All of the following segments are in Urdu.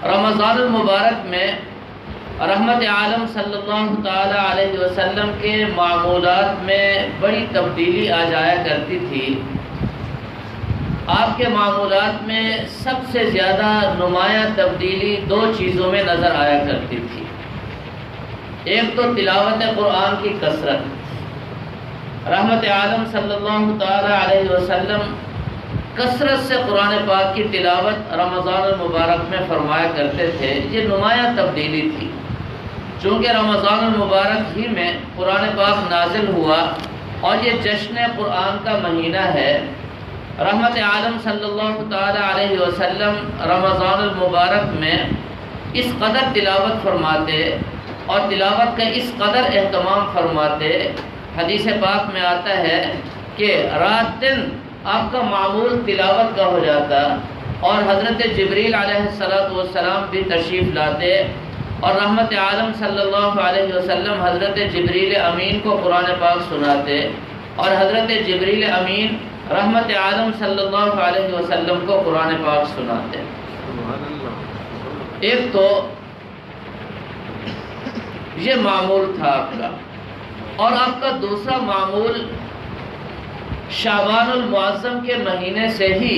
رمضان المبارک میں رحمت عالم صلی اللہ تعالی علیہ وسلم کے معمولات میں بڑی تبدیلی آ جایا کرتی تھی۔ آپ کے معمولات میں سب سے زیادہ نمایاں تبدیلی دو چیزوں میں نظر آیا کرتی تھی۔ ایک تو تلاوت قرآن کی کثرت۔ رحمت عالم صلی اللہ تعالی علیہ وسلم کثرت سے قرآن پاک کی تلاوت رمضان المبارک میں فرمایا کرتے تھے۔ یہ نمایاں تبدیلی تھی، چونکہ رمضان المبارک ہی میں قرآن پاک نازل ہوا اور یہ جشن قرآن کا مہینہ ہے۔ رحمت عالم صلی اللہ تعالی علیہ وسلم رمضان المبارک میں اس قدر تلاوت فرماتے اور تلاوت کا اس قدر اہتمام فرماتے، حدیث پاک میں آتا ہے کہ رات دن آپ کا معمول تلاوت کا ہو جاتا اور حضرت جبریل علیہ السلام بھی تشریف لاتے اور رحمت عالم صلی اللہ علیہ وسلم حضرت جبریل امین کو قرآن پاک سناتے اور حضرت جبریل امین رحمت عالم صلی اللہ علیہ وسلم کو قرآن پاک سناتے۔ ایک تو یہ معمول تھا آپ کا، اور آپ کا دوسرا معمول شعبان المعظم کے مہینے سے ہی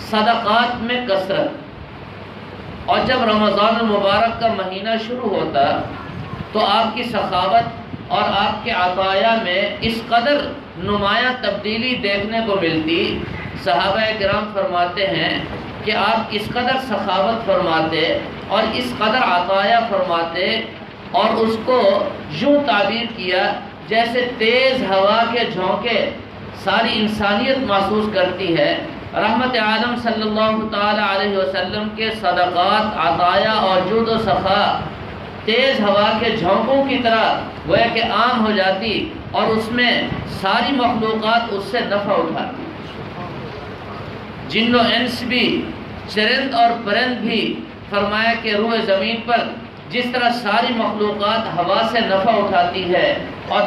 صدقات میں کثرت، اور جب رمضان المبارک کا مہینہ شروع ہوتا تو آپ کی سخاوت اور آپ کے عطایا میں اس قدر نمایاں تبدیلی دیکھنے کو ملتی۔ صحابہ کرام فرماتے ہیں کہ آپ اس قدر سخاوت فرماتے اور اس قدر عطایا فرماتے اور اس کو یوں تعبیر کیا جیسے تیز ہوا کے جھونکے ساری انسانیت محسوس کرتی ہے۔ رحمت عالم صلی اللہ تعالی علیہ وسلم کے صدقات، عطایا اور جود و سخا تیز ہوا کے جھونکوں کی طرح گویا کہ عام ہو جاتی اور اس میں ساری مخلوقات اس سے نفع اٹھاتی۔ جن و انس بھی، چرند اور پرند بھی، فرمایا کہ روح زمین پر جس طرح ساری مخلوقات ہوا سے نفع اٹھاتی ہے اور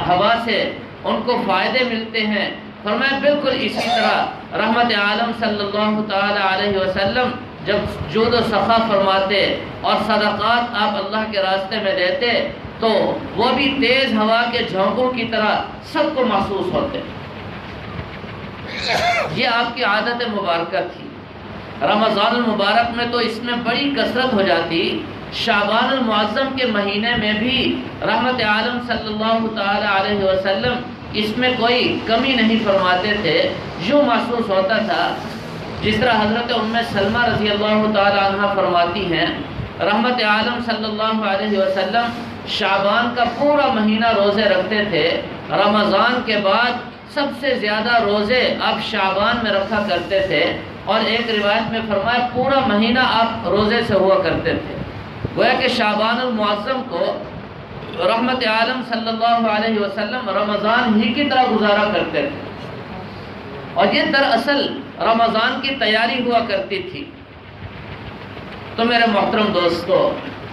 ہوا سے ان کو فائدے ملتے ہیں، فرمایا بالکل اسی طرح رحمت عالم صلی اللہ تعالی علیہ وسلم جب جود و سخا فرماتے اور صدقات آپ اللہ کے راستے میں دیتے تو وہ بھی تیز ہوا کے جھونکوں کی طرح سب کو محسوس ہوتے۔ یہ آپ کی عادت مبارکہ تھی۔ رمضان المبارک میں تو اس میں بڑی کثرت ہو جاتی، شعبان المعظم کے مہینے میں بھی رحمت عالم صلی اللہ تعالی علیہ وسلم اس میں کوئی کمی نہیں فرماتے تھے۔ یوں محسوس ہوتا تھا جس طرح حضرت ام سلمہ رضی اللہ تعالی عنہ فرماتی ہیں، رحمت عالم صلی اللہ علیہ وسلم شعبان کا پورا مہینہ روزے رکھتے تھے، رمضان کے بعد سب سے زیادہ روزے آپ شعبان میں رکھا کرتے تھے، اور ایک روایت میں فرمایا پورا مہینہ آپ روزے سے ہوا کرتے تھے۔ گویا کہ شعبان المعظم کو رحمت عالم صلی اللہ علیہ وسلم رمضان ہی کی طرح گزارا کرتے تھے، اور یہ دراصل رمضان کی تیاری ہوا کرتی تھی۔ تو میرے محترم دوستو،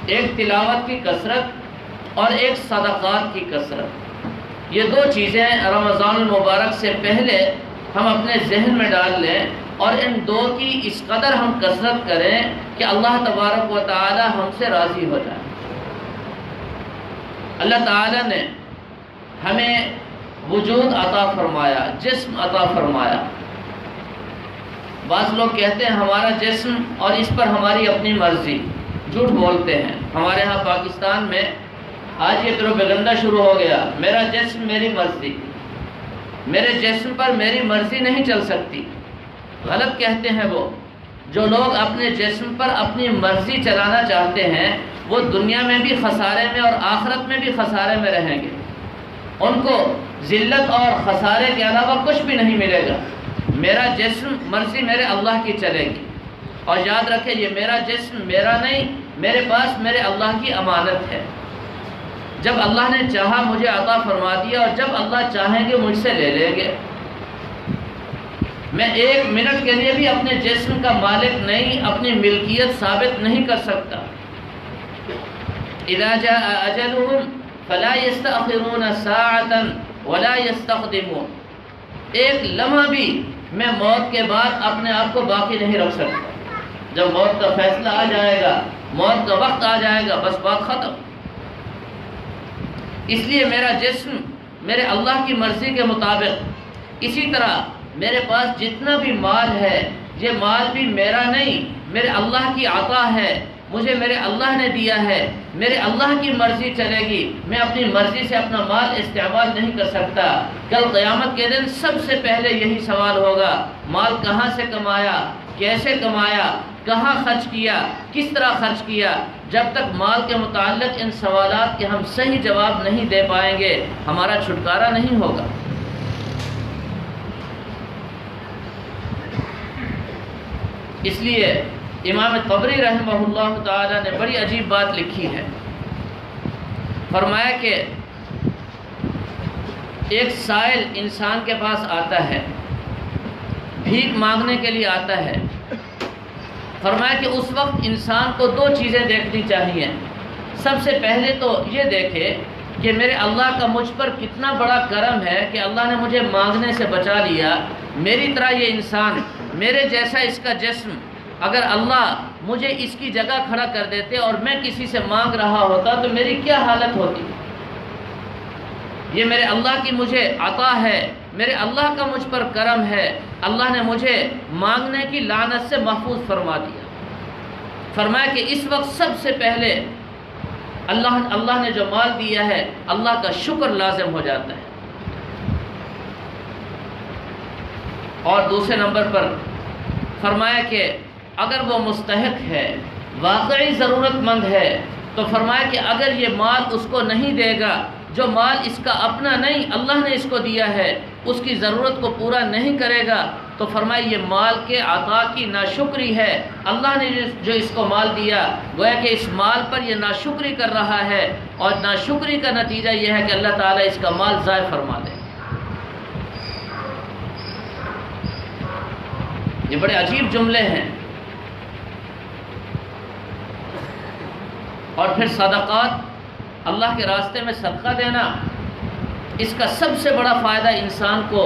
ایک تلاوت کی کثرت اور ایک صدقات کی کثرت، یہ دو چیزیں رمضان المبارک سے پہلے ہم اپنے ذہن میں ڈال لیں اور ان دو کی اس قدر ہم کثرت کریں کہ اللہ تبارک و تعالی ہم سے راضی ہو جائے۔ اللہ تعالی نے ہمیں وجود عطا فرمایا، جسم عطا فرمایا۔ بعض لوگ کہتے ہیں ہمارا جسم اور اس پر ہماری اپنی مرضی، جھوٹ بولتے ہیں۔ ہمارے ہاں پاکستان میں آج یہ پروپیگنڈا شروع ہو گیا، میرا جسم میری مرضی، میرے جسم پر میری مرضی نہیں چل سکتی۔ غلط کہتے ہیں وہ جو لوگ اپنے جسم پر اپنی مرضی چلانا چاہتے ہیں، وہ دنیا میں بھی خسارے میں اور آخرت میں بھی خسارے میں رہیں گے۔ ان کو ذلت اور خسارے کے علاوہ کچھ بھی نہیں ملے گا۔ میرا جسم مرضی میرے اللہ کی چلے گی، اور یاد رکھیں یہ میرا جسم میرا نہیں، میرے پاس میرے اللہ کی امانت ہے۔ جب اللہ نے چاہا مجھے عطا فرما دیا، اور جب اللہ چاہیں گے مجھ سے لے لیں گے۔ میں ایک منٹ کے لیے بھی اپنے جسم کا مالک نہیں، اپنی ملکیت ثابت نہیں کر سکتا۔ اذا جاء اجلهم فلا يستأخرون ساعة ولا يستقدمون، ایک لمحہ بھی میں موت کے بعد اپنے آپ کو باقی نہیں رکھ سکتا۔ جب موت کا فیصلہ آ جائے گا، موت کا وقت آ جائے گا، بس بات ختم۔ اس لیے میرا جسم میرے اللہ کی مرضی کے مطابق، اسی طرح میرے پاس جتنا بھی مال ہے، یہ مال بھی میرا نہیں، میرے اللہ کی عطا ہے، مجھے میرے اللہ نے دیا ہے، میرے اللہ کی مرضی چلے گی، میں اپنی مرضی سے اپنا مال استعمال نہیں کر سکتا۔ کل قیامت کے دن سب سے پہلے یہی سوال ہوگا، مال کہاں سے کمایا، کیسے کمایا، کہاں خرچ کیا، کس طرح خرچ کیا۔ جب تک مال کے متعلق ان سوالات کے ہم صحیح جواب نہیں دے پائیں گے، ہمارا چھٹکارا نہیں ہوگا۔ اس لیے امام طبری رحمہ اللہ تعالی نے بڑی عجیب بات لکھی ہے، فرمایا کہ ایک سائل انسان کے پاس آتا ہے، بھیک مانگنے کے لیے آتا ہے، فرمایا کہ اس وقت انسان کو دو چیزیں دیکھنی چاہیے۔ سب سے پہلے تو یہ دیکھے کہ میرے اللہ کا مجھ پر کتنا بڑا کرم ہے کہ اللہ نے مجھے مانگنے سے بچا لیا۔ میری طرح یہ انسان، میرے جیسا اس کا جسم، اگر اللہ مجھے اس کی جگہ کھڑا کر دیتے اور میں کسی سے مانگ رہا ہوتا تو میری کیا حالت ہوتی۔ یہ میرے اللہ کی مجھے عطا ہے، میرے اللہ کا مجھ پر کرم ہے، اللہ نے مجھے مانگنے کی لعنت سے محفوظ فرما دیا۔ فرمایا کہ اس وقت سب سے پہلے اللہ نے جو مال دیا ہے، اللہ کا شکر لازم ہو جاتا ہے۔ اور دوسرے نمبر پر فرمایا کہ اگر وہ مستحق ہے، واقعی ضرورت مند ہے، تو فرمایا کہ اگر یہ مال اس کو نہیں دے گا، جو مال اس کا اپنا نہیں اللہ نے اس کو دیا ہے، اس کی ضرورت کو پورا نہیں کرے گا، تو فرمایا یہ مال کے عطا کی ناشکری ہے۔ اللہ نے جو اس کو مال دیا، گویا کہ اس مال پر یہ ناشکری کر رہا ہے، اور ناشکری کا نتیجہ یہ ہے کہ اللہ تعالیٰ اس کا مال ضائع فرما دے۔ یہ بڑے عجیب جملے ہیں۔ اور پھر صدقات، اللہ کے راستے میں صدقہ دینا، اس کا سب سے بڑا فائدہ انسان کو،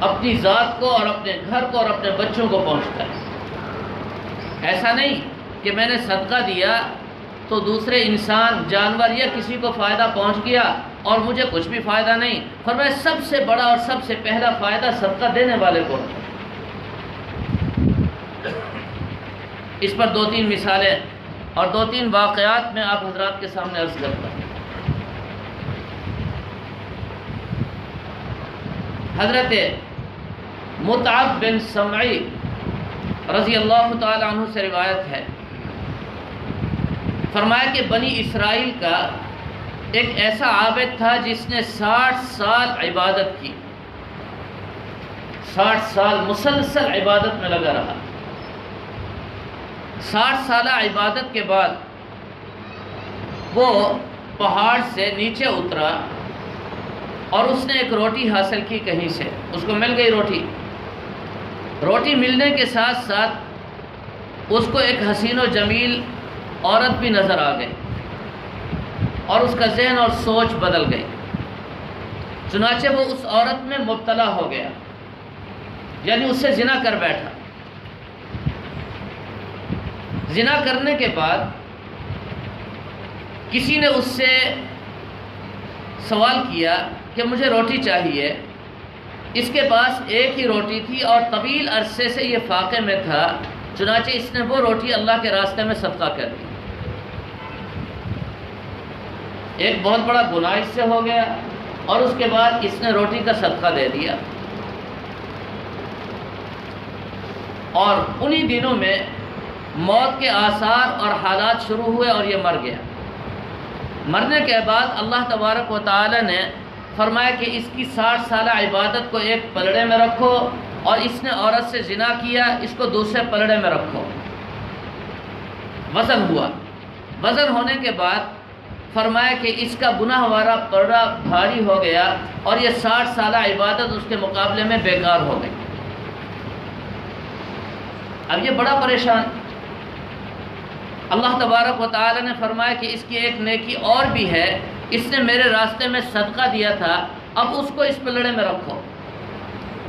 اپنی ذات کو اور اپنے گھر کو اور اپنے بچوں کو پہنچتا ہے۔ ایسا نہیں کہ میں نے صدقہ دیا تو دوسرے انسان، جانور یا کسی کو فائدہ پہنچ گیا اور مجھے کچھ بھی فائدہ نہیں۔ فرمایا سب سے بڑا اور سب سے پہلا فائدہ صدقہ دینے والے کو۔ اس پر دو تین مثالیں اور دو تین واقعات میں آپ حضرات کے سامنے عرض کرتا ہوں۔ حضرت متعب بن سمعی رضی اللہ تعالی عنہ سے روایت ہے، فرمایا کہ بنی اسرائیل کا ایک ایسا عابد تھا جس نے 60 سال عبادت کی، 60 سال مسلسل عبادت میں لگا رہا۔ 60 سالہ عبادت کے بعد وہ پہاڑ سے نیچے اترا اور اس نے ایک روٹی حاصل کی، کہیں سے اس کو مل گئی روٹی۔ روٹی ملنے کے ساتھ ساتھ اس کو ایک حسین و جمیل عورت بھی نظر آ گئی اور اس کا ذہن اور سوچ بدل گئی۔ چنانچہ وہ اس عورت میں مبتلا ہو گیا، یعنی اس سے زنا کر بیٹھا۔ زنا کرنے کے بعد کسی نے اس سے سوال کیا کہ مجھے روٹی چاہیے۔ اس کے پاس ایک ہی روٹی تھی اور طویل عرصے سے یہ فاقے میں تھا، چنانچہ اس نے وہ روٹی اللہ کے راستے میں صدقہ کر دی۔ ایک بہت بڑا گناہ اس سے ہو گیا اور اس کے بعد اس نے روٹی کا صدقہ دے دیا، اور انہی دنوں میں موت کے آثار اور حالات شروع ہوئے اور یہ مر گیا۔ مرنے کے بعد اللہ تبارک و تعالی نے فرمایا کہ اس کی 60 سالہ عبادت کو ایک پلڑے میں رکھو، اور اس نے عورت سے زنا کیا، اس کو دوسرے پلڑے میں رکھو۔ وزن ہوا، وزن ہونے کے بعد فرمایا کہ اس کا گناہ وارا پلڑا بھاری ہو گیا اور یہ 60 سالہ عبادت اس کے مقابلے میں بیکار ہو گئی۔ اب یہ بڑا پریشان۔ اللہ تبارک و تعالی نے فرمایا کہ اس کی ایک نیکی اور بھی ہے، اس نے میرے راستے میں صدقہ دیا تھا، اب اس کو اس پلڑے میں رکھو۔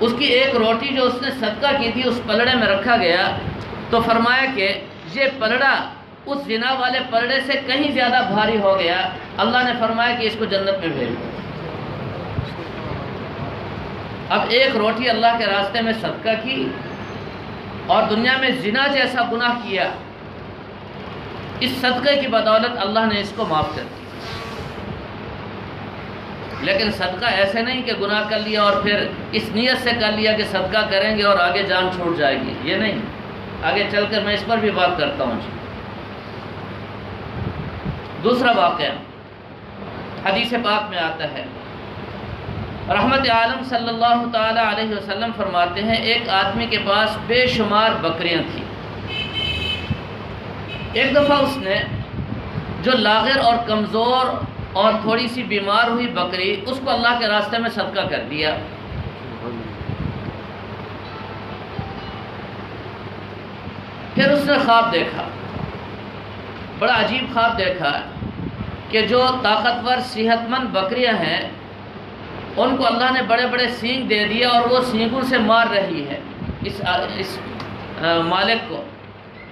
اس کی ایک روٹی جو اس نے صدقہ کی تھی اس پلڑے میں رکھا گیا، تو فرمایا کہ یہ پلڑا اس زنا والے پلڑے سے کہیں زیادہ بھاری ہو گیا، اللہ نے فرمایا کہ اس کو جنت میں بھیج دو۔ اب ایک روٹی اللہ کے راستے میں صدقہ کی اور دنیا میں زنا جیسا گناہ کیا، اس صدقے کی بدولت اللہ نے اس کو معاف کر دیا۔ لیکن صدقہ ایسے نہیں کہ گناہ کر لیا اور پھر اس نیت سے کر لیا کہ صدقہ کریں گے اور آگے جان چھوٹ جائے گی، یہ نہیں۔ آگے چل کر میں اس پر بھی بات کرتا ہوں۔ دوسرا واقعہ حدیث پاک میں آتا ہے، رحمت عالم صلی اللہ تعالی علیہ وسلم فرماتے ہیں ایک آدمی کے پاس بے شمار بکریاں تھیں۔ ایک دفعہ اس نے جو لاغر اور کمزور اور تھوڑی سی بیمار ہوئی بکری، اس کو اللہ کے راستے میں صدقہ کر دیا۔ پھر اس نے خواب دیکھا، بڑا عجیب خواب دیکھا کہ جو طاقتور صحت مند بکریاں ہیں ان کو اللہ نے بڑے بڑے سینگ دے دیا اور وہ سینگوں سے مار رہی ہے اس مالک کو،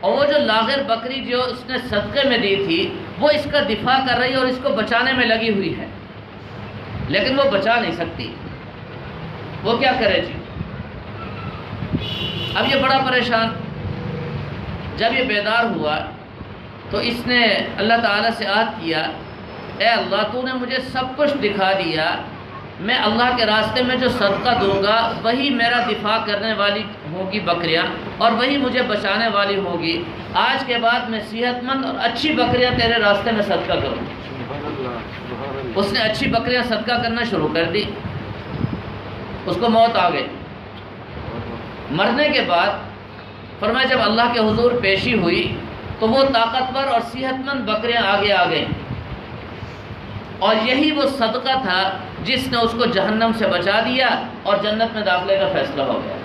اور وہ جو لاغر بکری جو اس نے صدقے میں دی تھی وہ اس کا دفاع کر رہی ہے اور اس کو بچانے میں لگی ہوئی ہے، لیکن وہ بچا نہیں سکتی۔ وہ کیا کرے جی؟ اب یہ بڑا پریشان، جب یہ بیدار ہوا تو اس نے اللہ تعالیٰ سے عہد کیا، اے اللہ تو نے مجھے سب کچھ دکھا دیا، میں اللہ کے راستے میں جو صدقہ دوں گا وہی میرا دفاع کرنے والی ہوگی بکریاں اور وہی مجھے بچانے والی ہوگی، آج کے بعد میں صحت مند اور اچھی بکریاں تیرے راستے میں صدقہ کروں۔ اس نے اچھی بکریاں صدقہ کرنا شروع کر دی، اس کو موت آ گئی۔ مرنے کے بعد فرمایا جب اللہ کے حضور پیشی ہوئی تو وہ طاقتور اور صحت مند بکریاں آگے آ گئیں، اور یہی وہ صدقہ تھا جس نے اس کو جہنم سے بچا دیا اور جنت میں داخلے کا فیصلہ ہو گیا۔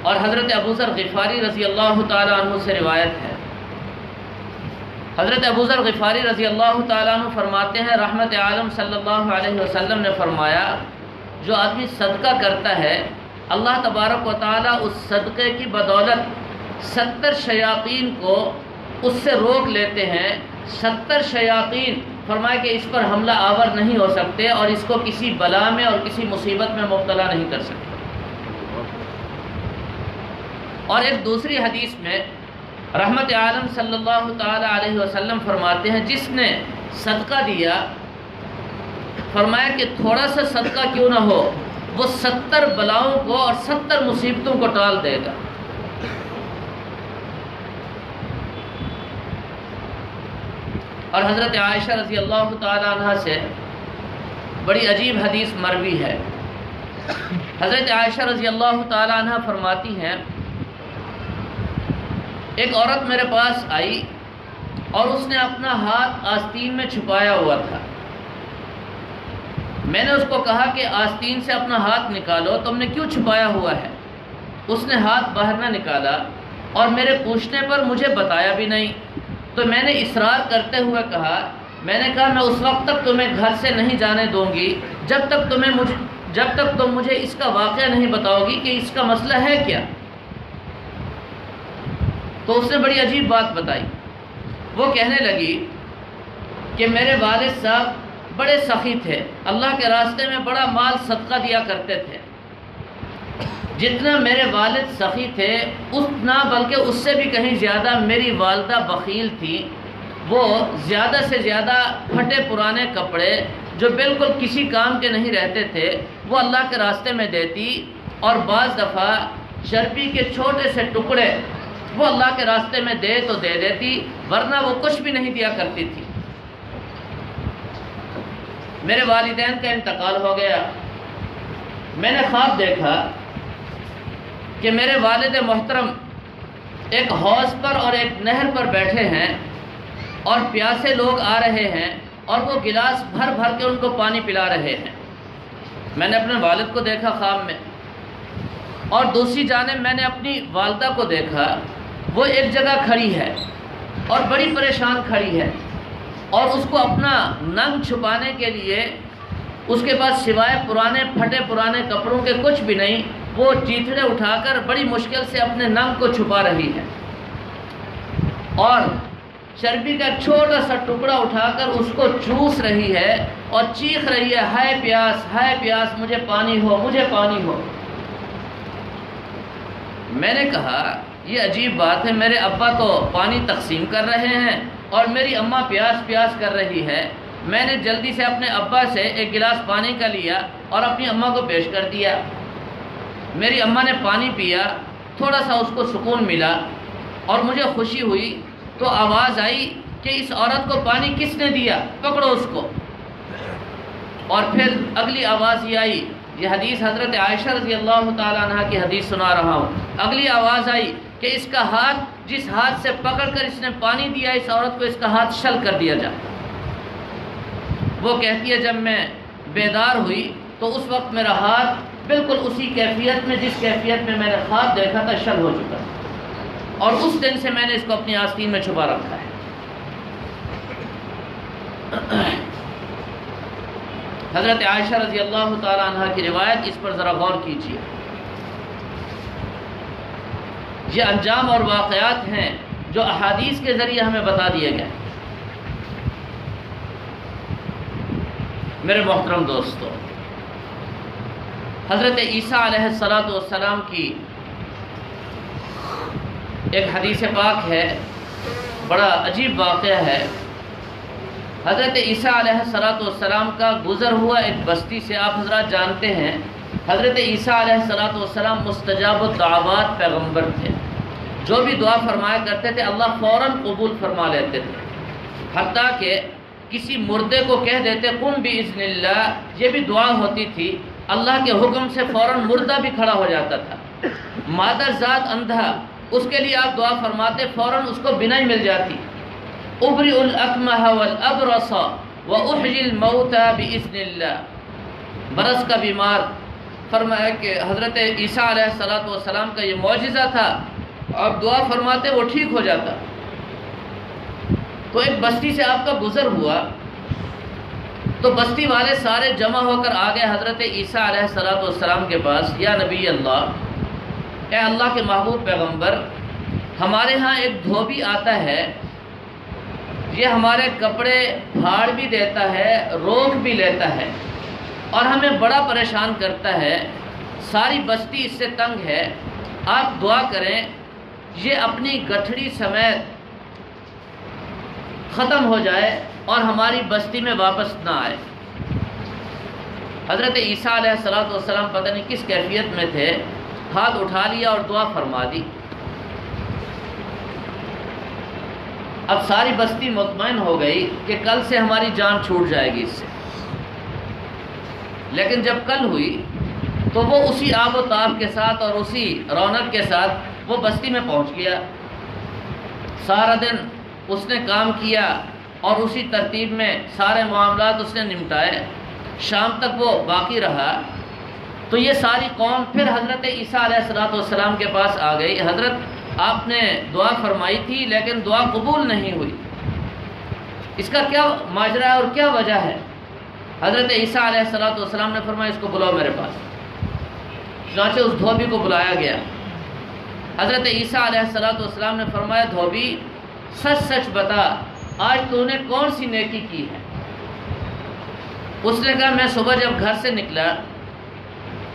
اور حضرت ابو ذر غفاری رضی اللہ تعالیٰ عنہ سے روایت ہے، حضرت ابو ذر غفاری رضی اللہ تعالیٰ عنہ فرماتے ہیں رحمت عالم صلی اللہ علیہ وسلم نے فرمایا جو آدمی صدقہ کرتا ہے اللہ تبارک و تعالیٰ اس صدقے کی بدولت 70 شیاطین کو اس سے روک لیتے ہیں۔ 70 شیاطین فرمایا کہ اس پر حملہ آور نہیں ہو سکتے اور اس کو کسی بلا میں اور کسی مصیبت میں مبتلا نہیں کر سکتے۔ اور ایک دوسری حدیث میں رحمت عالم صلی اللہ تعالی علیہ وسلم فرماتے ہیں جس نے صدقہ دیا فرمایا کہ تھوڑا سا صدقہ کیوں نہ ہو وہ 70 بلاؤں کو اور 70 مصیبتوں کو ٹال دے گا۔ اور حضرت عائشہ رضی اللہ تعالی عنہ سے بڑی عجیب حدیث مروی ہے۔ حضرت عائشہ رضی اللہ تعالی عنہ فرماتی ہیں ایک عورت میرے پاس آئی اور اس نے اپنا ہاتھ آستین میں چھپایا ہوا تھا۔ میں نے اس کو کہا کہ آستین سے اپنا ہاتھ نکالو، تم نے کیوں چھپایا ہوا ہے؟ اس نے ہاتھ باہر نہ نکالا اور میرے پوچھنے پر مجھے بتایا بھی نہیں، تو میں نے اصرار کرتے ہوئے کہا، میں نے کہا میں اس وقت تک تمہیں گھر سے نہیں جانے دوں گی جب تک تم مجھے اس کا واقعہ نہیں بتاؤ گی کہ اس کا مسئلہ ہے کیا۔ تو اس نے بڑی عجیب بات بتائی، وہ کہنے لگی کہ میرے والد صاحب بڑے سخی تھے، اللہ کے راستے میں بڑا مال صدقہ دیا کرتے تھے، جتنا میرے والد سخی تھے اتنا بلکہ اس سے بھی کہیں زیادہ میری والدہ بخیل تھی۔ وہ زیادہ سے زیادہ پھٹے پرانے کپڑے جو بالکل کسی کام کے نہیں رہتے تھے وہ اللہ کے راستے میں دیتی، اور بعض دفعہ چربی کے چھوٹے سے ٹکڑے وہ اللہ کے راستے میں دے تو دے دیتی، ورنہ وہ کچھ بھی نہیں دیا کرتی تھی۔ میرے والدین کا انتقال ہو گیا، میں نے خواب دیکھا کہ میرے والد محترم ایک حوض پر اور ایک نہر پر بیٹھے ہیں اور پیاسے لوگ آ رہے ہیں اور وہ گلاس بھر بھر کے ان کو پانی پلا رہے ہیں۔ میں نے اپنے والد کو دیکھا خواب میں، اور دوسری جانب میں نے اپنی والدہ کو دیکھا، وہ ایک جگہ کھڑی ہے اور بڑی پریشان کھڑی ہے، اور اس کو اپنا ننگ چھپانے کے لیے اس کے پاس سوائے پرانے پھٹے پرانے کپڑوں کے کچھ بھی نہیں، وہ چیتڑے اٹھا کر بڑی مشکل سے اپنے ننگ کو چھپا رہی ہے اور چربی کا چھوٹا سا ٹکڑا اٹھا کر اس کو چوس رہی ہے اور چیخ رہی ہے، ہائے پیاس، مجھے پانی ہو، مجھے پانی ہو۔ میں نے کہا یہ عجیب بات ہے، میرے ابا تو پانی تقسیم کر رہے ہیں اور میری اماں پیاس کر رہی ہے۔ میں نے جلدی سے اپنے ابا سے ایک گلاس پانی کا لیا اور اپنی اماں کو پیش کر دیا۔ میری اماں نے پانی پیا، تھوڑا سا اس کو سکون ملا اور مجھے خوشی ہوئی، تو آواز آئی کہ اس عورت کو پانی کس نے دیا، پکڑو اس کو۔ اور پھر اگلی آواز یہ آئی، یہ حدیث حضرت عائشہ رضی اللہ تعالیٰ عنہ کی حدیث سنا رہا ہوں، اگلی آواز آئی کہ اس کا ہاتھ، جس ہاتھ سے پکڑ کر اس نے پانی دیا اس عورت کو، اس کا ہاتھ شل کر دیا جائے۔ وہ کہتی ہے جب میں بیدار ہوئی تو اس وقت میرا ہاتھ بالکل اسی کیفیت میں، جس کیفیت میں نے خواب دیکھا تھا، شل ہو چکا تھا، اور اس دن سے میں نے اس کو اپنی آستین میں چھپا رکھا ہے۔ حضرت عائشہ رضی اللہ تعالیٰ عنہ کی روایت، اس پر ذرا غور کیجیے۔ یہ انجام اور واقعات ہیں جو احادیث کے ذریعے ہمیں بتا دیے گئے۔ میرے محترم دوستو، حضرت عیسیٰ علیہ السلام کی ایک حدیث پاک ہے، بڑا عجیب واقعہ ہے۔ حضرت عیسیٰ علیہ السلام کا گزر ہوا ایک بستی سے، آپ حضرات جانتے ہیں حضرت عیسیٰ علیہ السلام مستجاب الدعوات پیغمبر تھے، جو بھی دعا فرمایا کرتے تھے اللہ فوراً قبول فرما لیتے تھے، حتیٰ کہ کسی مردے کو کہہ دیتے قم باذن اللہ، یہ بھی دعا ہوتی تھی، اللہ کے حکم سے فوراً مردہ بھی کھڑا ہو جاتا تھا۔ مادر ذات اندھا، اس کے لیے آپ دعا فرماتے فوراً اس کو بینائی مل جاتی۔ ابرئ الاکمہ والابرص واحیی الموتى باذن اللہ، برس کا بیمار، فرمایا کہ حضرت عیسیٰ علیہ السلام کا یہ معجزہ تھا، آپ دعا فرماتے وہ ٹھیک ہو جاتا۔ تو ایک بستی سے آپ کا گزر ہوا تو بستی والے سارے جمع ہو کر آ گئے حضرت عیسیٰ علیہ السلام کے پاس، یا نبی اللہ، اے اللہ کے محبوب پیغمبر، ہمارے ہاں ایک دھوبی آتا ہے، یہ ہمارے کپڑے پھاڑ بھی دیتا ہے، روک بھی لیتا ہے اور ہمیں بڑا پریشان کرتا ہے، ساری بستی اس سے تنگ ہے، آپ دعا کریں یہ اپنی گٹھڑی سمیت ختم ہو جائے اور ہماری بستی میں واپس نہ آئے۔ حضرت عیسیٰ علیہ السلام پتہ نہیں کس کیفیت میں تھے، ہاتھ اٹھا لیا اور دعا فرما دی۔ اب ساری بستی مطمئن ہو گئی کہ کل سے ہماری جان چھوٹ جائے گی اس سے، لیکن جب کل ہوئی تو وہ اسی آب و تاب کے ساتھ اور اسی رونق کے ساتھ وہ بستی میں پہنچ گیا۔ سارا دن اس نے کام کیا اور اسی ترتیب میں سارے معاملات اس نے نمٹائے، شام تک وہ باقی رہا۔ تو یہ ساری قوم پھر حضرت عیسیٰ علیہ السلام کے پاس آ گئی، حضرت آپ نے دعا فرمائی تھی لیکن دعا قبول نہیں ہوئی، اس کا کیا ماجرا ہے اور کیا وجہ ہے؟ حضرت عیسیٰ علیہ السلام نے فرمایا اس کو بلاؤ میرے پاس۔ چنانچہ اس دھوبی کو بلایا گیا۔ حضرت عیسیٰ علیہ السلام نے فرمایا دھوبی سچ سچ بتا، آج تو نے کون سی نیکی کی ہے؟ اس نے کہا میں صبح جب گھر سے نکلا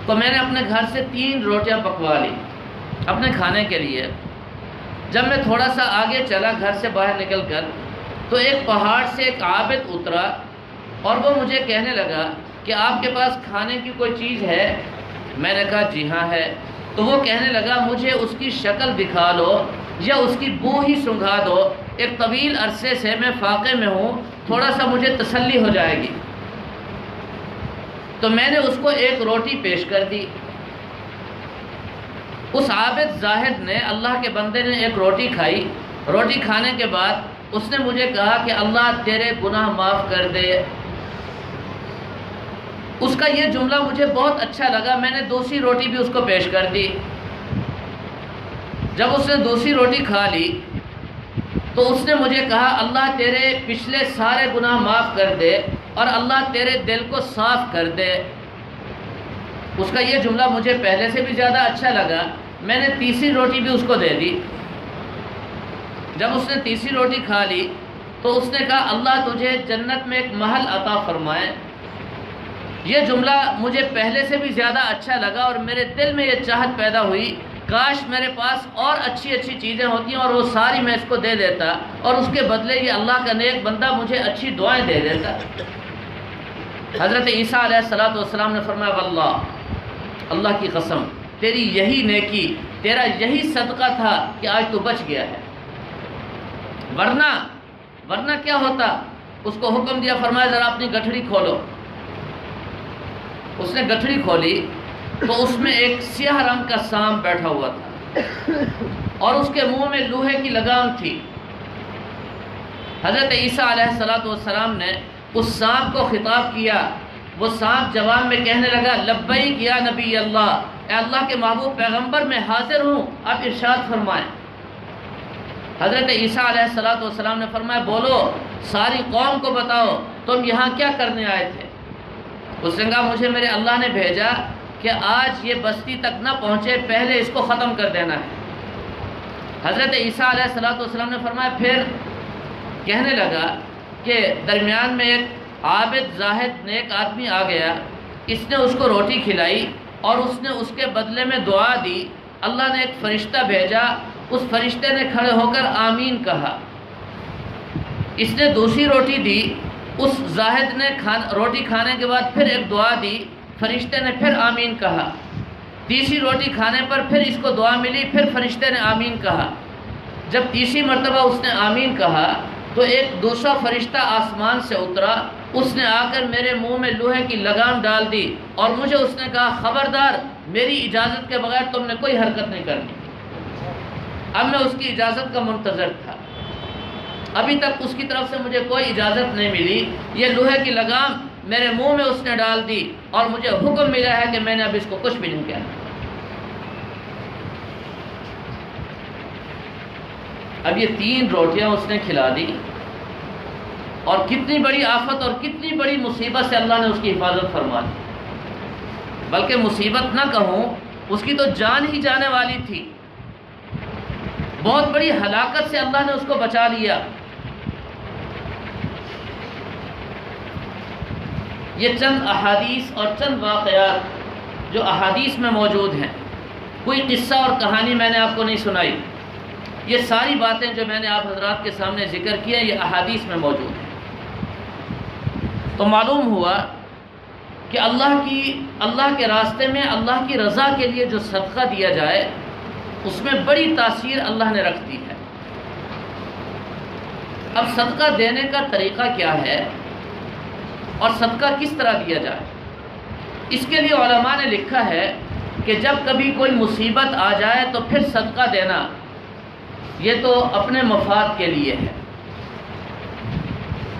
تو میں نے اپنے گھر سے 3 روٹیاں پکوا لی اپنے کھانے کے لیے۔ جب میں تھوڑا سا آگے چلا گھر سے باہر نکل کر تو ایک پہاڑ سے ایک عابد اترا اور وہ مجھے کہنے لگا کہ آپ کے پاس کھانے کی کوئی چیز ہے؟ میں نے کہا جی ہاں ہے۔ تو وہ کہنے لگا مجھے اس کی شکل دکھا لو یا اس کی بو ہی سنگھا دو، ایک طویل عرصے سے میں فاقے میں ہوں، تھوڑا سا مجھے تسلی ہو جائے گی۔ تو میں نے اس کو ایک روٹی پیش کر دی۔ اس عابد زاہد نے، اللہ کے بندے نے ایک روٹی کھائی۔ روٹی کھانے کے بعد اس نے مجھے کہا کہ اللہ تیرے گناہ معاف کر دے۔ اس کا یہ جملہ مجھے بہت اچھا لگا، میں نے دوسری روٹی بھی اس کو پیش کر دی۔ جب اس نے دوسری روٹی کھا لی تو اس نے مجھے کہا اللہ تیرے پچھلے سارے گناہ معاف کر دے اور اللہ تیرے دل کو صاف کر دے۔ اس کا یہ جملہ مجھے پہلے سے بھی زیادہ اچھا لگا، میں نے تیسری روٹی بھی اس کو دے دی۔ جب اس نے تیسری روٹی کھا لی تو اس نے کہا اللہ تجھے جنت میں ایک محل عطا فرمائے۔ یہ جملہ مجھے پہلے سے بھی زیادہ اچھا لگا اور میرے دل میں یہ چاہت پیدا ہوئی کاش میرے پاس اور اچھی اچھی چیزیں ہوتی اور وہ ساری میں اس کو دے دیتا اور اس کے بدلے یہ اللہ کا نیک بندہ مجھے اچھی دعائیں دے دیتا۔ حضرت عیسیٰ علیہ السلام نے فرمایا واللہ، اللہ کی قسم تیری یہی نیکی، تیرا یہی صدقہ تھا کہ آج تو بچ گیا ہے، ورنہ کیا ہوتا۔ اس کو حکم دیا، فرمایا ذرا اپنی گٹھڑی کھولو۔ اس نے گٹھڑی کھولی تو اس میں ایک سیاہ رنگ کا سانپ بیٹھا ہوا تھا اور اس کے منہ میں لوہے کی لگام تھی۔ حضرت عیسیٰ علیہ السلام نے اس سانپ کو خطاب کیا، وہ سانپ جواب میں کہنے لگا لبیک یا نبی اللہ، اے اللہ کے محبوب پیغمبر میں حاضر ہوں، آپ ارشاد فرمائیں۔ حضرت عیسیٰ علیہ السلام نے فرمایا بولو، ساری قوم کو بتاؤ تم یہاں کیا کرنے آئے تھے۔ اس نے کہا مجھے میرے اللہ نے بھیجا کہ آج یہ بستی تک نہ پہنچے پہلے اس کو ختم کر دینا ہے۔ حضرت عیسیٰ علیہ السلام نے فرمایا، پھر کہنے لگا کہ درمیان میں ایک عابد زاہد نیک آدمی آ گیا، اس نے اس کو روٹی کھلائی اور اس نے اس کے بدلے میں دعا دی۔ اللہ نے ایک فرشتہ بھیجا، اس فرشتے نے کھڑے ہو کر آمین کہا۔ اس نے دوسری روٹی دی، اس زاہد نے روٹی کھانے کے بعد پھر ایک دعا دی، فرشتے نے پھر آمین کہا۔ تیسری روٹی کھانے پر پھر اس کو دعا ملی، پھر فرشتے نے آمین کہا۔ جب تیسری مرتبہ اس نے آمین کہا تو ایک دوسرا فرشتہ آسمان سے اترا، اس نے آ کر میرے منہ میں لوہے کی لگام ڈال دی اور مجھے اس نے کہا خبردار، میری اجازت کے بغیر تم نے کوئی حرکت نہیں کرنی۔ اب میں اس کی اجازت کا منتظر تھا، ابھی تک اس کی طرف سے مجھے کوئی اجازت نہیں ملی، یہ لوہے کی لگام میرے منہ میں اس نے ڈال دی اور مجھے حکم ملا ہے کہ میں نے اب اس کو کچھ بھی نہیں کیا۔ اب یہ 3 روٹیاں اس نے کھلا دی اور کتنی بڑی آفت اور کتنی بڑی مصیبت سے اللہ نے اس کی حفاظت فرما دی، بلکہ مصیبت نہ کہوں، اس کی تو جان ہی جانے والی تھی، بہت بڑی ہلاکت سے اللہ نے اس کو بچا لیا۔ یہ چند احادیث اور چند واقعات جو احادیث میں موجود ہیں، کوئی قصہ اور کہانی میں نے آپ کو نہیں سنائی، یہ ساری باتیں جو میں نے آپ حضرات کے سامنے ذکر کیا یہ احادیث میں موجود ہیں۔ تو معلوم ہوا کہ اللہ کے راستے میں اللہ کی رضا کے لیے جو صدقہ دیا جائے اس میں بڑی تاثیر اللہ نے رکھ دی ہے۔ اب صدقہ دینے کا طریقہ کیا ہے اور صدقہ کس طرح دیا جائے، اس کے لیے علماء نے لکھا ہے کہ جب کبھی کوئی مصیبت آ جائے تو پھر صدقہ دینا یہ تو اپنے مفاد کے لیے ہے،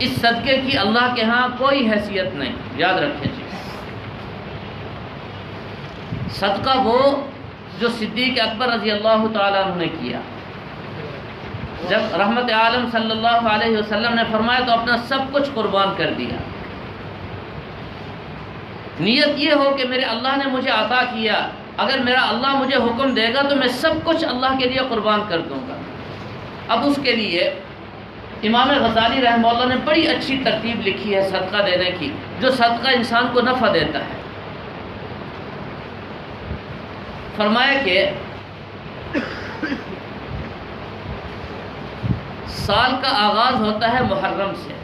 اس صدقے کی اللہ کے ہاں کوئی حیثیت نہیں، یاد رکھیں جی۔ صدقہ وہ جو صدیق اکبر رضی اللہ تعالیٰ عنہ نے کیا، جب رحمت عالم صلی اللہ علیہ وسلم نے فرمایا تو اپنا سب کچھ قربان کر دیا۔ نیت یہ ہو کہ میرے اللہ نے مجھے عطا کیا، اگر میرا اللہ مجھے حکم دے گا تو میں سب کچھ اللہ کے لیے قربان کر دوں گا۔ اب اس کے لیے امام غزالی رحمہ اللہ نے بڑی اچھی ترتیب لکھی ہے صدقہ دینے کی، جو صدقہ انسان کو نفع دیتا ہے۔ فرمایا کہ سال کا آغاز ہوتا ہے محرم سے،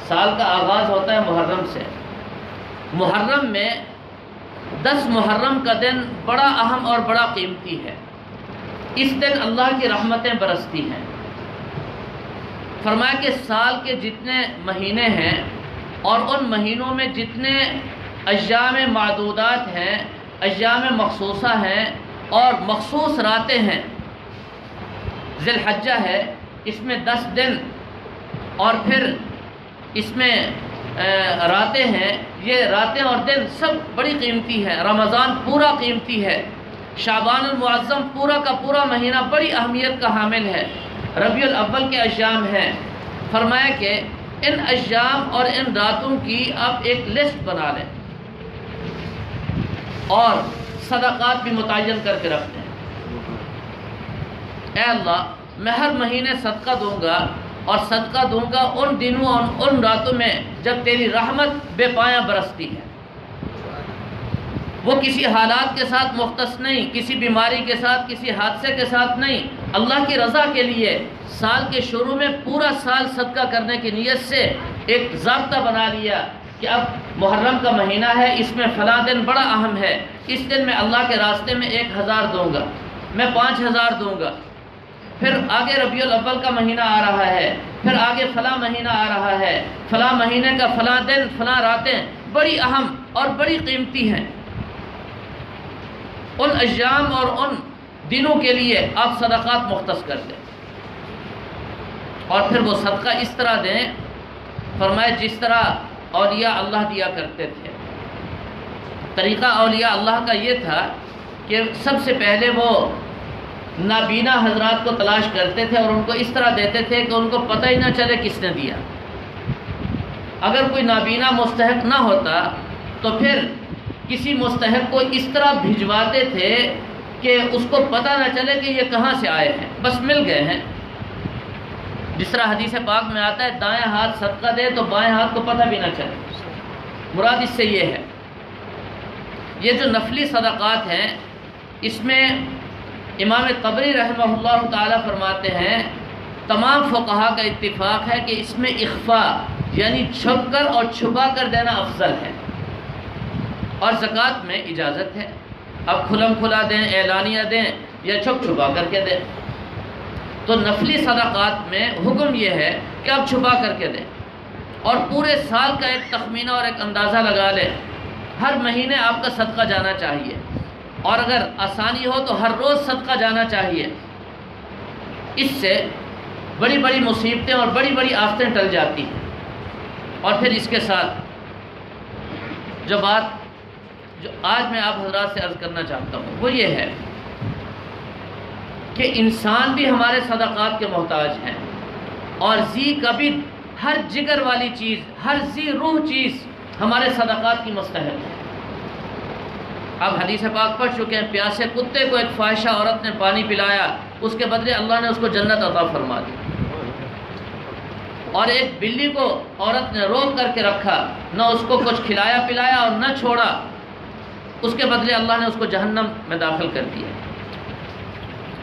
سال کا آغاز ہوتا ہے محرم سے۔ محرم میں 10 محرم کا دن بڑا اہم اور بڑا قیمتی ہے، اس دن اللہ کی رحمتیں برستی ہیں۔ فرمایا کہ سال کے جتنے مہینے ہیں اور ان مہینوں میں جتنے ایام معدودات ہیں، ایام مخصوصہ ہیں اور مخصوص راتیں ہیں، ذی الحجہ ہے، اس میں 10 دن اور پھر اس میں راتیں ہیں، یہ راتیں اور دن سب بڑی قیمتی ہے۔ رمضان پورا قیمتی ہے، شعبان المعظم پورا کا پورا مہینہ بڑی اہمیت کا حامل ہے، ربیع الاول کے ایام ہیں۔ فرمایا کہ ان ایام اور ان راتوں کی آپ ایک لسٹ بنا لیں، اور صدقات بھی متعین کر کے رکھتے ہیں۔ اے اللہ میں ہر مہینے صدقہ دوں گا، اور صدقہ دوں گا ان دنوں اور ان راتوں میں جب تیری رحمت بے پایاں برستی ہے۔ وہ کسی حالات کے ساتھ مختص نہیں، کسی بیماری کے ساتھ، کسی حادثے کے ساتھ نہیں، اللہ کی رضا کے لیے سال کے شروع میں پورا سال صدقہ کرنے کی نیت سے ایک ضابطہ بنا لیا کہ اب محرم کا مہینہ ہے، اس میں فلاں دن بڑا اہم ہے، اس دن میں اللہ کے راستے میں 1000 دوں گا، میں 5000 دوں گا۔ پھر آگے ربیع الاول کا مہینہ آ رہا ہے، پھر آگے فلاں مہینہ آ رہا ہے، فلاں مہینے کا فلاں دن، فلاں راتیں بڑی اہم اور بڑی قیمتی ہیں۔ ان ایام اور ان دنوں کے لیے آپ صدقات مختص کر دیں، اور پھر وہ صدقہ اس طرح دیں، فرمائے جس طرح اولیاء اللہ دیا کرتے تھے۔ طریقہ اولیاء اللہ کا یہ تھا کہ سب سے پہلے وہ نابینا حضرات کو تلاش کرتے تھے اور ان کو اس طرح دیتے تھے کہ ان کو پتہ ہی نہ چلے کس نے دیا۔ اگر کوئی نابینا مستحق نہ ہوتا تو پھر کسی مستحق کو اس طرح بھجواتے تھے کہ اس کو پتہ نہ چلے کہ یہ کہاں سے آئے ہیں، بس مل گئے ہیں۔ جس طرح حدیث پاک میں آتا ہے دائیں ہاتھ صدقہ دے تو بائیں ہاتھ کو پتہ بھی نہ چلے، مراد اس سے یہ ہے۔ یہ جو نفلی صدقات ہیں اس میں امام طبری رحمہ اللہ تعالی فرماتے ہیں تمام فقہا کا اتفاق ہے کہ اس میں اخفاء یعنی چھپ کر اور چھپا کر دینا افضل ہے، اور زکوٰۃ میں اجازت ہے، اب کھلم کھلا دیں، اعلانیہ دیں یا چھپ چھپا کر کے دیں۔ تو نفلی صدقات میں حکم یہ ہے کہ آپ چھپا کر کے دیں، اور پورے سال کا ایک تخمینہ اور ایک اندازہ لگا لیں، ہر مہینے آپ کا صدقہ جانا چاہیے، اور اگر آسانی ہو تو ہر روز صدقہ جانا چاہیے۔ اس سے بڑی بڑی مصیبتیں اور بڑی بڑی آفتیں ٹل جاتی ہیں۔ اور پھر اس کے ساتھ جو بات جو آج میں آپ حضرات سے عرض کرنا چاہتا ہوں وہ یہ ہے کہ انسان بھی ہمارے صدقات کے محتاج ہیں، اور ذی کبد ہر جگر والی چیز، ہر ذی روح چیز ہمارے صدقات کی مستحق ہے۔ اب حدیث پاک پڑھ چکے ہیں، پیاسے کتے کو ایک فاحشہ عورت نے پانی پلایا، اس کے بدلے اللہ نے اس کو جنت عطا فرما دی، اور ایک بلی کو عورت نے روک کر کے رکھا، نہ اس کو کچھ کھلایا پلایا اور نہ چھوڑا، اس کے بدلے اللہ نے اس کو جہنم میں داخل کر دیا۔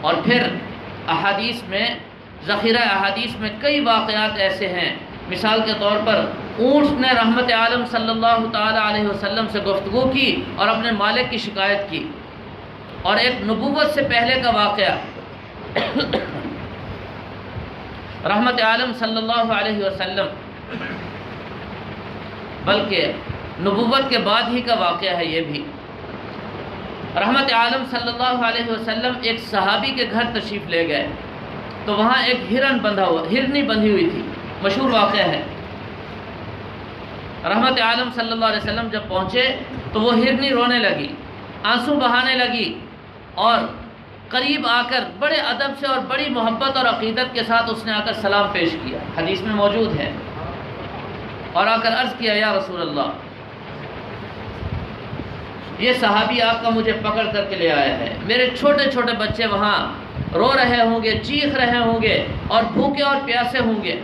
اور پھر احادیث میں ذخیرہ احادیث میں کئی واقعات ایسے ہیں، مثال کے طور پر اونٹ نے رحمت عالم صلی اللہ تعالی علیہ وسلم سے گفتگو کی اور اپنے مالک کی شکایت کی۔ اور ایک نبوت سے پہلے کا واقعہ رحمت عالم صلی اللہ علیہ وسلم، بلکہ نبوت کے بعد ہی کا واقعہ ہے یہ بھی۔ رحمت عالم صلی اللہ علیہ وسلم ایک صحابی کے گھر تشریف لے گئے تو وہاں ایک ہرنی بندھی ہوئی تھی، مشہور واقعہ ہے۔ رحمت عالم صلی اللہ علیہ وسلم جب پہنچے تو وہ ہرنی رونے لگی، آنسو بہانے لگی، اور قریب آ کر بڑے ادب سے اور بڑی محبت اور عقیدت کے ساتھ اس نے آ کر سلام پیش کیا، حدیث میں موجود ہے، اور آ کر عرض کیا یا رسول اللہ یہ صحابی آپ کا مجھے پکڑ کر کے لے آیا ہے، میرے چھوٹے چھوٹے بچے وہاں رو رہے ہوں گے، چیخ رہے ہوں گے اور بھوکے اور پیاسے ہوں گے،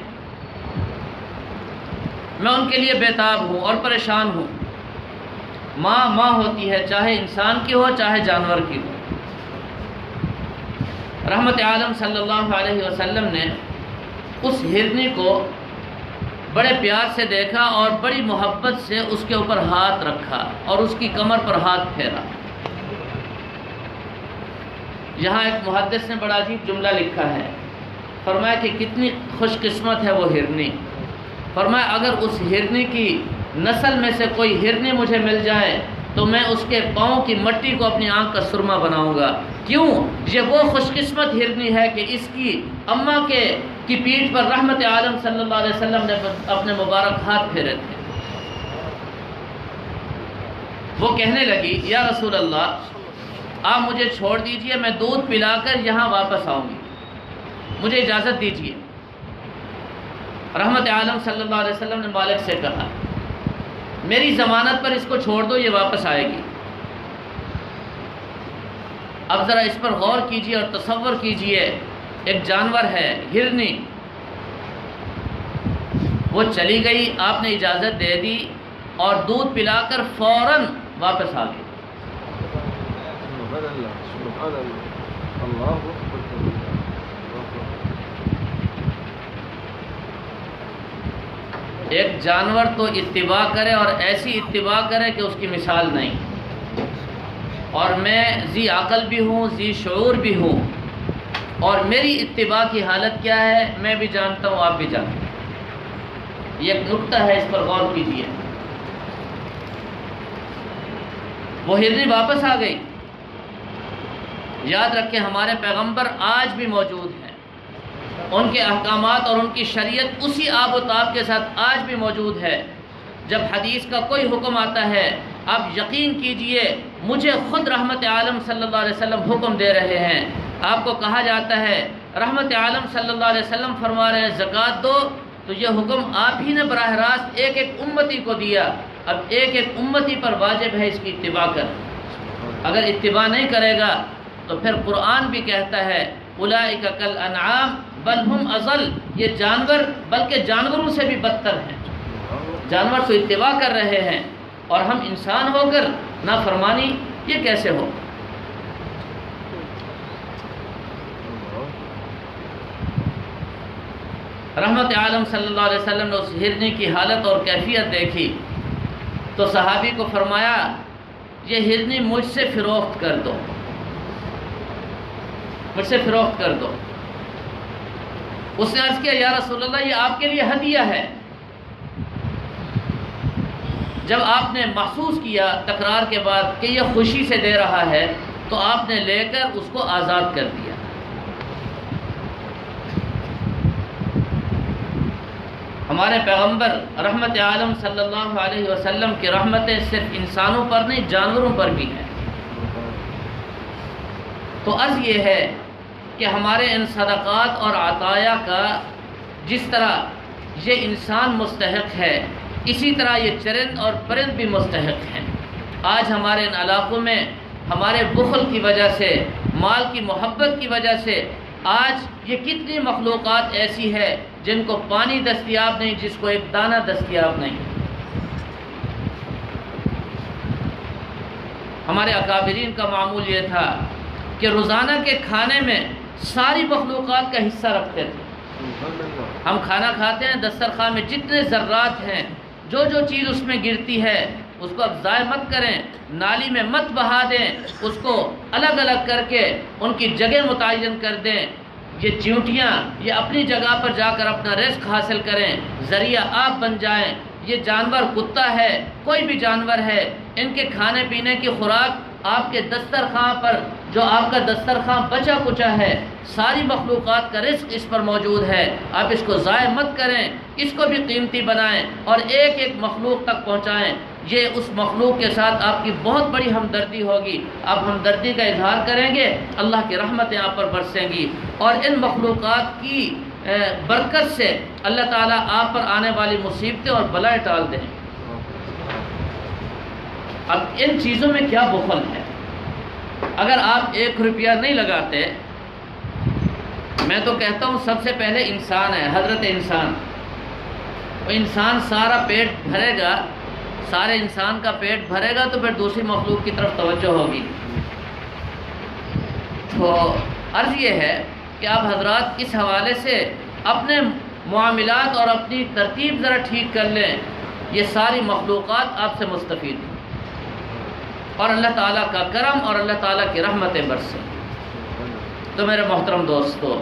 میں ان کے لیے بیتاب ہوں اور پریشان ہوں۔ ماں ماں ہوتی ہے، چاہے انسان کی ہو چاہے جانور کی ہو۔ رحمت عالم صلی اللہ علیہ وسلم نے اس ہرنی کو بڑے پیار سے دیکھا اور بڑی محبت سے اس کے اوپر ہاتھ رکھا اور اس کی کمر پر ہاتھ پھیرا۔ یہاں ایک محدث نے بڑا عجیب جملہ لکھا ہے، فرمایا کہ کتنی خوش قسمت ہے وہ ہرنی۔ فرمایا اگر اس ہرنی کی نسل میں سے کوئی ہرنی مجھے مل جائے تو میں اس کے پاؤں کی مٹی کو اپنی آنکھ کا سرما بناؤں گا۔ کیوں؟ یہ وہ خوش قسمت ہرنی ہے کہ اس کی اماں کی پیٹھ پر رحمت عالم صلی اللہ علیہ وسلم نے اپنے مبارک ہاتھ پھیرے تھے۔ وہ کہنے لگی یا رسول اللہ آپ مجھے چھوڑ دیجئے، میں دودھ پلا کر یہاں واپس آؤں گی، مجھے اجازت دیجئے۔ رحمت عالم صلی اللہ علیہ وسلم نے مالک سے کہا میری ضمانت پر اس کو چھوڑ دو، یہ واپس آئے گی۔ اب ذرا اس پر غور کیجئے اور تصور کیجئے، ایک جانور ہے ہرنی، وہ چلی گئی، آپ نے اجازت دے دی اور دودھ پلا کر فوراً واپس آ گئی۔ ایک جانور تو اتباع کرے اور ایسی اتباع کرے کہ اس کی مثال نہیں، اور میں ذی عقل بھی ہوں، ذی شعور بھی ہوں، اور میری اتباع کی حالت کیا ہے میں بھی جانتا ہوں، آپ بھی جانتے ہیں۔ یہ ایک نکتہ ہے، اس پر غور کیجیے۔ وہ ہرنی واپس آ گئی۔ یاد رکھیں ہمارے پیغمبر آج بھی موجود ہیں، ان کے احکامات اور ان کی شریعت اسی آب و تاب کے ساتھ آج بھی موجود ہے۔ جب حدیث کا کوئی حکم آتا ہے آپ یقین کیجئے مجھے خود رحمت عالم صلی اللہ علیہ وسلم حکم دے رہے ہیں۔ آپ کو کہا جاتا ہے رحمت عالم صلی اللہ علیہ وسلم فرما رہے ہیں زکوٰۃ دو، تو یہ حکم آپ ہی نے براہ راست ایک ایک امتی کو دیا۔ اب ایک ایک امتی پر واجب ہے اس کی اتباع کر۔ اگر اتباع نہیں کرے گا تو پھر قرآن بھی کہتا ہے اولئک کالانعام بل ہم اضل، یہ جانور بلکہ جانوروں سے بھی بدتر ہیں۔ جانور تو اتباع کر رہے ہیں اور ہم انسان ہو کر نافرمانی، یہ کیسے ہو؟ رحمت عالم صلی اللہ علیہ وسلم نے اس ہرنی کی حالت اور کیفیت دیکھی تو صحابی کو فرمایا یہ ہرنی مجھ سے فروخت کر دو، مجھ سے فروخت کر دو۔ اس نے عرض کیا یا رسول اللہ یہ آپ کے لیے ہدیہ ہے۔ جب آپ نے محسوس کیا تکرار کے بعد کہ یہ خوشی سے دے رہا ہے تو آپ نے لے کر اس کو آزاد کر دیا۔ ہمارے پیغمبر رحمت عالم صلی اللہ علیہ وسلم کی رحمتیں صرف انسانوں پر نہیں جانوروں پر بھی ہیں۔ تو عرض یہ ہے کہ ہمارے ان صدقات اور عطایا کا جس طرح یہ انسان مستحق ہے اسی طرح یہ چرند اور پرند بھی مستحق ہیں۔ آج ہمارے ان علاقوں میں ہمارے بخل کی وجہ سے، مال کی محبت کی وجہ سے آج یہ کتنی مخلوقات ایسی ہے جن کو پانی دستیاب نہیں، جس کو ایک دانہ دستیاب نہیں۔ ہمارے اکابرین کا معمول یہ تھا کہ روزانہ کے کھانے میں ساری مخلوقات کا حصہ رکھتے تھے۔ ہم کھانا کھاتے ہیں، دسترخوان میں جتنے ذرات ہیں، جو جو چیز اس میں گرتی ہے اس کو اب ضائع مت کریں، نالی میں مت بہا دیں، اس کو الگ الگ کر کے ان کی جگہ متعین کر دیں۔ یہ چیونٹیاں یہ اپنی جگہ پر جا کر اپنا رزق حاصل کریں، ذریعہ آپ بن جائیں۔ یہ جانور کتا ہے، کوئی بھی جانور ہے، ان کے کھانے پینے کی خوراک آپ کے دسترخوان پر، جو آپ کا دسترخوان بچا کچا ہے، ساری مخلوقات کا رزق اس پر موجود ہے۔ آپ اس کو ضائع مت کریں، اس کو بھی قیمتی بنائیں اور ایک ایک مخلوق تک پہنچائیں۔ یہ اس مخلوق کے ساتھ آپ کی بہت بڑی ہمدردی ہوگی۔ آپ ہمدردی کا اظہار کریں گے، اللہ کی رحمتیں آپ پر برسیں گی، اور ان مخلوقات کی برکت سے اللہ تعالیٰ آپ پر آنے والی مصیبتیں اور بلائیں ٹال دیں۔ اب ان چیزوں میں کیا بخل ہے؟ اگر آپ 1 روپیہ نہیں لگاتے، میں تو کہتا ہوں سب سے پہلے انسان ہے، حضرت انسان، وہ انسان سارا پیٹ بھرے گا، سارے انسان کا پیٹ بھرے گا تو پھر دوسری مخلوق کی طرف توجہ ہوگی۔ تو عرض یہ ہے کہ آپ حضرات اس حوالے سے اپنے معاملات اور اپنی ترتیب ذرا ٹھیک کر لیں، یہ ساری مخلوقات آپ سے مستفید ہیں اور اللہ تعالیٰ کا کرم اور اللہ تعالیٰ کی رحمتیں برسیں۔ تو میرے محترم دوستو،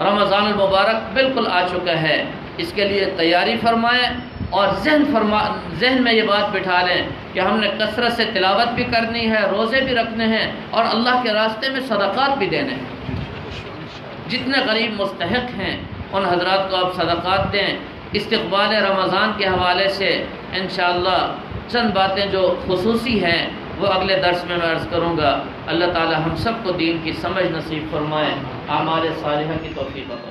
رمضان المبارک بالکل آ چکا ہے، اس کے لیے تیاری فرمائیں اور ذہن میں یہ بات بٹھا لیں کہ ہم نے کثرت سے تلاوت بھی کرنی ہے، روزے بھی رکھنے ہیں اور اللہ کے راستے میں صدقات بھی دینے ہیں۔ جتنے غریب مستحق ہیں ان حضرات کو آپ صدقات دیں۔ استقبال رمضان کے حوالے سے انشاءاللہ چند باتیں جو خصوصی ہیں وہ اگلے درس میں عرض کروں گا۔ اللہ تعالی ہم سب کو دین کی سمجھ نصیب فرمائے، اعمال صالحہ کی توفیق عطا